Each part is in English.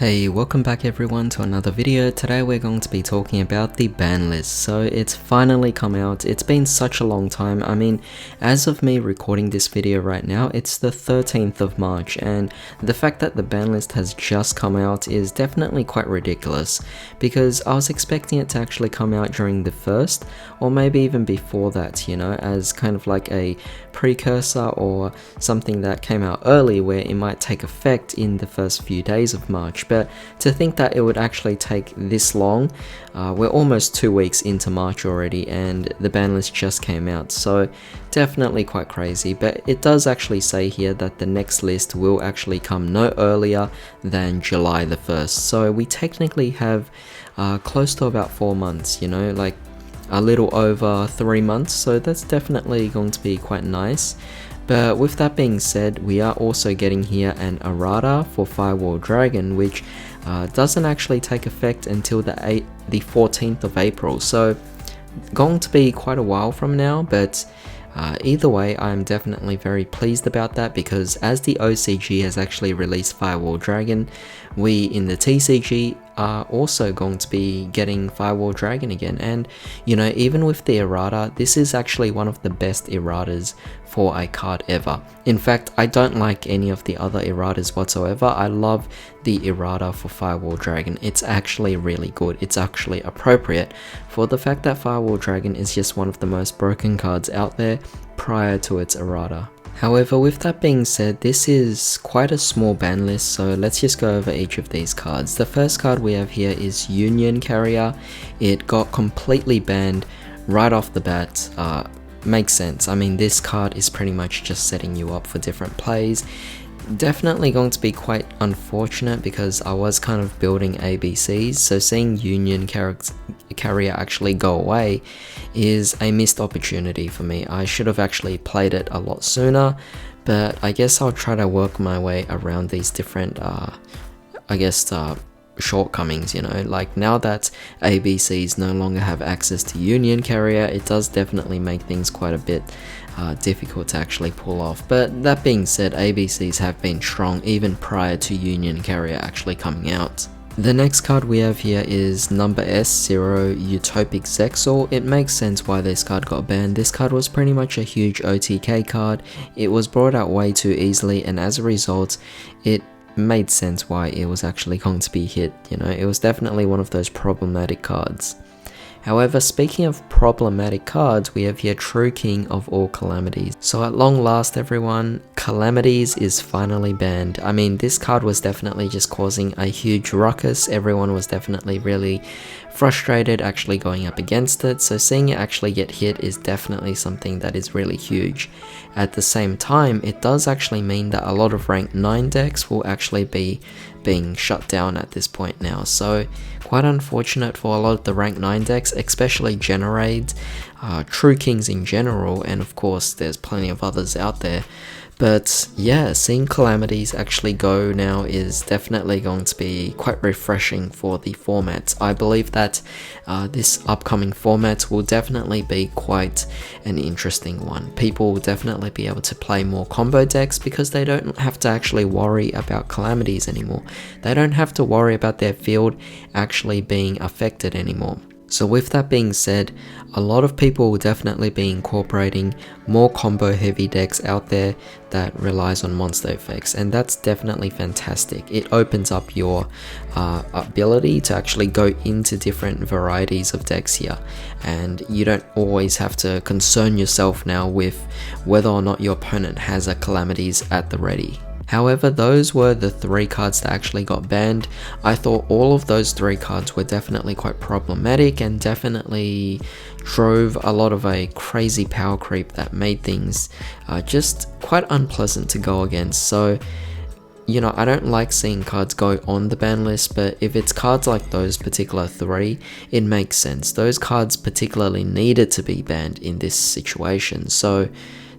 Hey, welcome back everyone to another video. Today we're going to be talking about the ban list. So it's finally come out. It's been such a long time. I mean, as of me recording this video right now, it's the 13th of March, and the fact that the ban list has just come out is definitely quite ridiculous, because I was expecting it to actually come out during the 1st, or maybe even before that, you know, as kind of like a precursor or something that came out early where it might take effect in the first few days of March. But to think that it would actually take this long, we're almost 2 weeks into March already and the ban list just came out, so definitely quite crazy. But it does actually say here that the next list will actually come no earlier than July the 1st, so we technically have close to about 4 months, you know, like a little over 3 months, so that's definitely going to be quite nice. But with that being said, we are also getting here an errata for Firewall Dragon, which doesn't actually take effect until the 14th of April, so going to be quite a while from now. But either way, I'm definitely very pleased about that, because as the OCG has actually released Firewall Dragon, we in the TCG are also going to be getting Firewall Dragon again. And you know, even with the errata, this is actually one of the best erratas for a card ever. In fact, I don't like any of the other erratas whatsoever. I love the errata for Firewall Dragon. It's actually really good. It's actually appropriate for the fact that Firewall Dragon is just one of the most broken cards out there prior to its errata. However, with that being said, this is quite a small ban list, so let's just go over each of these cards. The first card we have here is Union Carrier. It got completely banned right off the bat. Makes sense. I mean, this card is pretty much just setting you up for different plays. Definitely going to be quite unfortunate, because I was kind of building ABCs, so seeing Union Carrier actually go away is a missed opportunity for me. I should have actually played it a lot sooner, but I guess I'll try to work my way around these different shortcomings, you know. Like, now that ABCs no longer have access to Union Carrier, it does definitely make things quite a bit difficult to actually pull off. But that being said, ABCs have been strong even prior to Union Carrier actually coming out. The next card we have here is number S0 Utopic Zexal. It makes sense why this card got banned. This card was pretty much a huge OTK card. It was brought out way too easily, and as a result, it made sense why it was actually going to be hit. You know, it was definitely one of those problematic cards. However, speaking of problematic cards, we have here True King of all Calamities. So at long last everyone, Calamities is finally banned. I mean, this card was definitely just causing a huge ruckus. Everyone was definitely really frustrated actually going up against it, so seeing it actually get hit is definitely something that is really huge. At the same time, it does actually mean that a lot of rank 9 decks will actually be being shut down at this point now, so quite unfortunate for a lot of the rank 9 decks, especially Generaids, True Kings in general, and of course there's plenty of others out there. But yeah, seeing Calamities actually go now is definitely going to be quite refreshing for the format. I believe that this upcoming format will definitely be quite an interesting one. People will definitely be able to play more combo decks, because they don't have to actually worry about Calamities anymore. They don't have to worry about their field actually being affected anymore. So with that being said, a lot of people will definitely be incorporating more combo heavy decks out there that relies on monster effects, and that's definitely fantastic. It opens up your ability to actually go into different varieties of decks here, and you don't always have to concern yourself now with whether or not your opponent has a Calamities at the ready. However, those were the 3 cards that actually got banned. I thought all of those 3 cards were definitely quite problematic and definitely drove a lot of a crazy power creep that made things just quite unpleasant to go against. So, you know, I don't like seeing cards go on the ban list, but if it's cards like those particular 3, it makes sense. Those cards particularly needed to be banned in this situation, so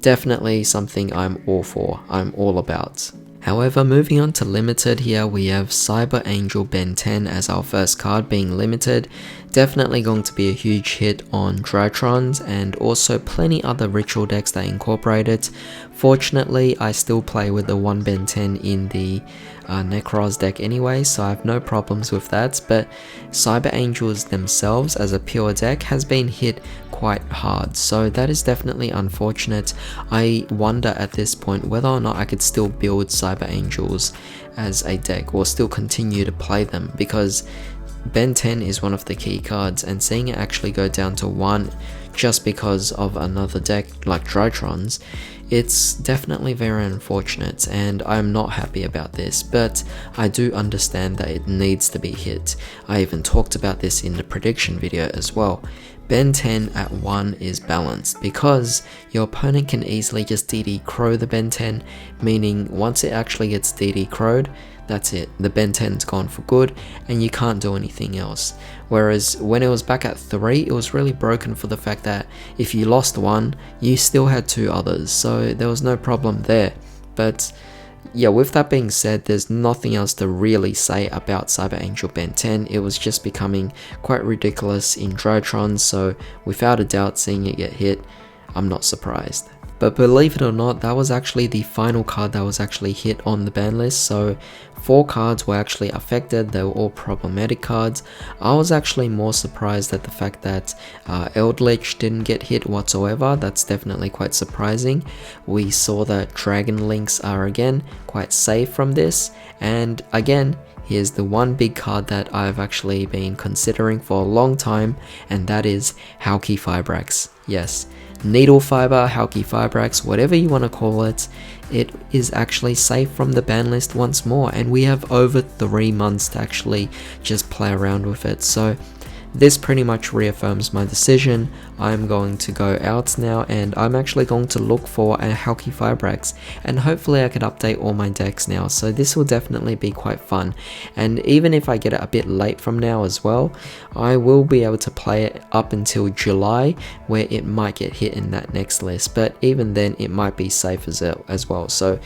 definitely something I'm all for, I'm all about. However, moving on to limited here, we have Cyber Angel Ben 10 as our first card being limited. Definitely going to be a huge hit on Drytrons and also plenty other ritual decks that incorporate it. Fortunately, I still play with the 1 Ben 10 in the Necros deck anyway, so I have no problems with that, but Cyber Angels themselves as a pure deck has been hit quite hard, so that is definitely unfortunate. I wonder at this point whether or not I could still build Cyber Angels as a deck or still continue to play them, because Ben 10 is one of the key cards, and seeing it actually go down to 1 just because of another deck like Drytrons, it's definitely very unfortunate, and I'm not happy about this, but I do understand that it needs to be hit. I even talked about this in the prediction video as well. Ben 10 at 1 is balanced because your opponent can easily just DD Crow the Ben 10, meaning once it actually gets DD Crowed, that's it, the Ben 10's gone for good and you can't do anything else. Whereas when it was back at 3, it was really broken for the fact that if you lost one, you still had 2 others, so there was no problem there. But yeah, with that being said, there's nothing else to really say about Cyber Angel Ben 10. It was just becoming quite ridiculous in Drytron, so without a doubt seeing it get hit, I'm not surprised. But believe it or not, that was actually the final card that was actually hit on the ban list, so 4 cards were actually affected. They were all problematic cards. I was actually more surprised at the fact that Eldritch didn't get hit whatsoever. That's definitely quite surprising. We saw that Dragon Links are again quite safe from this, and again, here's the one big card that I've actually been considering for a long time, and that is Hauki Fibrax. Yes, Needle Fiber, Hauki Fibrax, whatever you want to call it, it is actually safe from the ban list once more, and we have over 3 months to actually just play around with it. So this pretty much reaffirms my decision. I'm going to go out now and I'm actually going to look for a Hauki Fibrax, and hopefully I could update all my decks now, so this will definitely be quite fun. And even if I get it a bit late from now as well, I will be able to play it up until July, where it might get hit in that next list, but even then it might be safe as well. So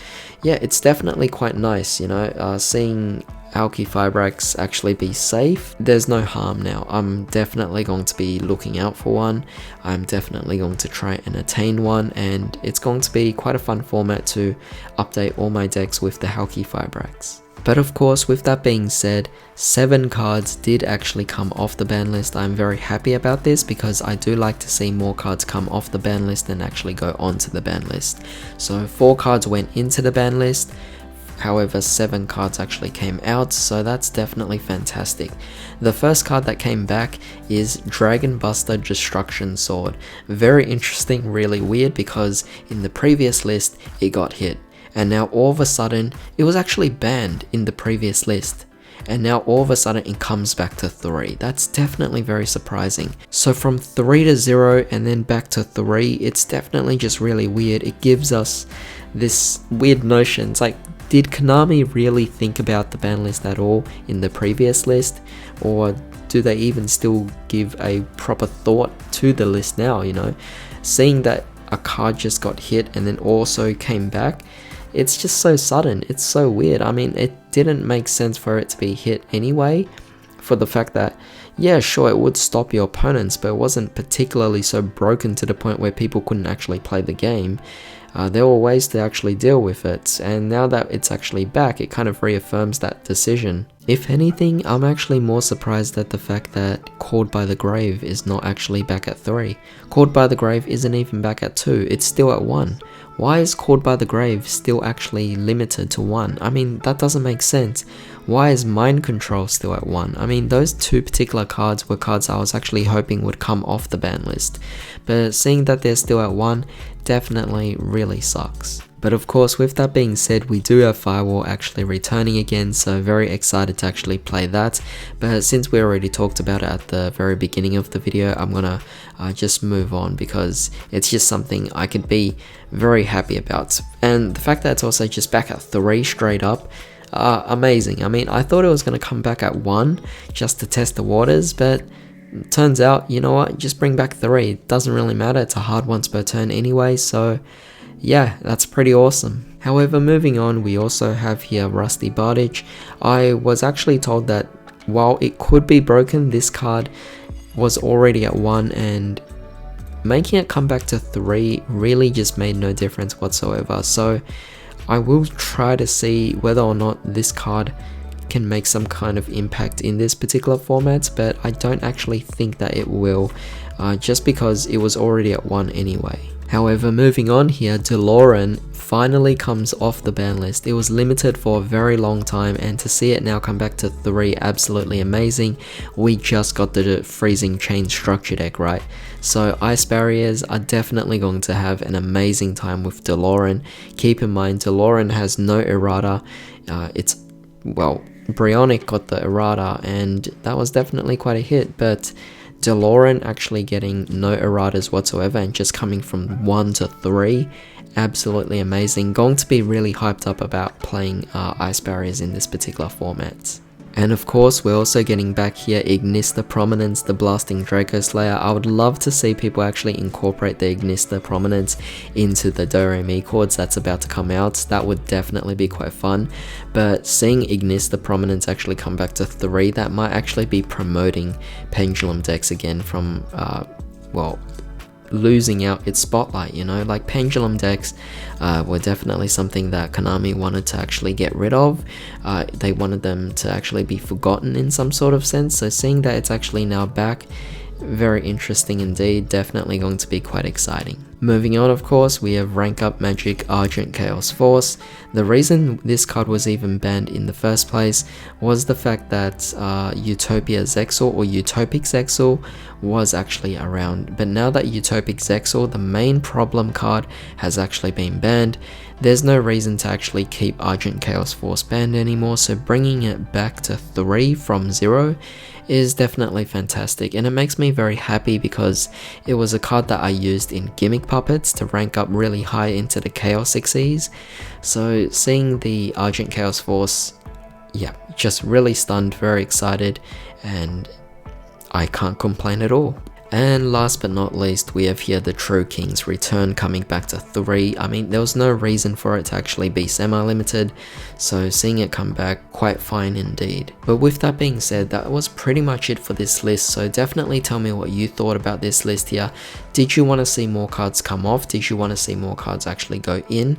yeah, it's definitely quite nice, you know, seeing Hauki Fibrax actually be safe. There's no harm now. I'm definitely going to be looking out for one. I'm definitely going to try and attain one, and it's going to be quite a fun format to update all my decks with the Hauki Fibrax. But of course, with that being said, 7 cards did actually come off the ban list. I'm very happy about this because I do like to see more cards come off the ban list than actually go onto the ban list. So 4 cards went into the ban list. However, 7 cards actually came out, so that's definitely fantastic. The first card that came back is Dragon Buster Destruction Sword. Very interesting, really weird, because in the previous list it got hit, and now all of a sudden it was actually banned in the previous list, and now all of a sudden it comes back to 3. That's definitely very surprising. So from 3 to 0 and then back to 3, it's definitely just really weird. It gives us this weird notion. It's like, did Konami really think about the ban list at all in the previous list? Or do they even still give a proper thought to the list now, you know? Seeing that a card just got hit and then also came back, it's just so sudden, it's so weird. I mean, it didn't make sense for it to be hit anyway, for the fact that, yeah, sure, it would stop your opponents, but it wasn't particularly so broken to the point where people couldn't actually play the game. There were ways to actually deal with it, and now that it's actually back, it kind of reaffirms that decision. If anything, I'm actually more surprised at the fact that Called by the Grave is not actually back at 3. Called by the Grave isn't even back at 2, it's still at 1. Why is Called by the Grave still actually limited to 1? I mean, that doesn't make sense. Why is Mind Control still at 1? I mean, those 2 particular cards were cards I was actually hoping would come off the ban list, but seeing that they're still at 1 definitely really sucks. But of course, with that being said, we do have Firewall actually returning again, so very excited to actually play that. But since we already talked about it at the very beginning of the video, I'm gonna just move on because it's just something I could be very happy about. And the fact that it's also just back at 3 straight up, amazing. I mean, I thought it was gonna come back at 1 just to test the waters, but turns out, you know what, just bring back 3. It doesn't really matter, it's a hard once per turn anyway, so yeah, that's pretty awesome. However, moving on, we also have here Rusty Bardage. I was actually told that while it could be broken, this card was already at 1, and making it come back to 3 really just made no difference whatsoever. So I will try to see whether or not this card can make some kind of impact in this particular format, but I don't actually think that it will, just because it was already at 1 anyway. However, moving on here, DeLorean finally comes off the ban list. It was limited for a very long time, and to see it now come back to 3, absolutely amazing. We just got the Freezing Chain structure deck, right? So Ice Barriers are definitely going to have an amazing time with DeLorean. Keep in mind, DeLorean has no errata. Well, Brionic got the errata, and that was definitely quite a hit, but DeLorean actually getting no erratas whatsoever and just coming from 1 to 3, absolutely amazing. Going to be really hyped up about playing Ice Barriers in this particular format. And of course, we're also getting back here Ignista Prominence, the Blasting Draco Slayer. I would love to see people actually incorporate the Ignista Prominence into the Do-Re-Mi chords that's about to come out. That would definitely be quite fun. But seeing Ignista Prominence actually come back to 3, that might actually be promoting Pendulum decks again from, well, losing out its spotlight, you know. Like, Pendulum decks were definitely something that Konami wanted to actually get rid of. They wanted them to actually be forgotten in some sort of sense, so seeing that it's actually now back, very interesting indeed, definitely going to be quite exciting. Moving on, of course, we have Rank Up Magic Argent Chaos Force. The reason this card was even banned in the first place was the fact that Utopia Zexal or Utopic Zexal was actually around. But now that Utopic Zexal, the main problem card, has actually been banned, there's no reason to actually keep Argent Chaos Force banned anymore, so bringing it back to 3 from 0 is definitely fantastic, and it makes me very happy because it was a card that I used in Gimmick Puppets to rank up really high into the Chaos Xyz. So seeing the Argent Chaos Force, yeah, just really stunned, very excited, and I can't complain at all. And last but not least, we have here the True King's Return coming back to 3. I mean, there was no reason for it to actually be semi-limited, so seeing it come back, quite fine indeed. But with that being said, that was pretty much it for this list, so definitely tell me what you thought about this list here. Did you want to see more cards come off? Did you want to see more cards actually go in?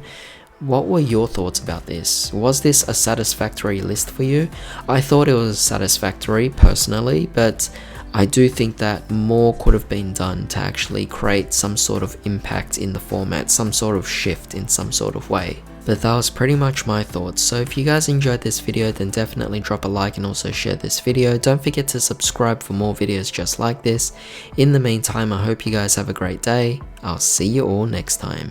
What were your thoughts about this? Was this a satisfactory list for you? I thought it was satisfactory personally, but I do think that more could have been done to actually create some sort of impact in the format, some sort of shift in some sort of way. But that was pretty much my thoughts, so if you guys enjoyed this video, then definitely drop a like and also share this video. Don't forget to subscribe for more videos just like this. In the meantime, I hope you guys have a great day. I'll see you all next time.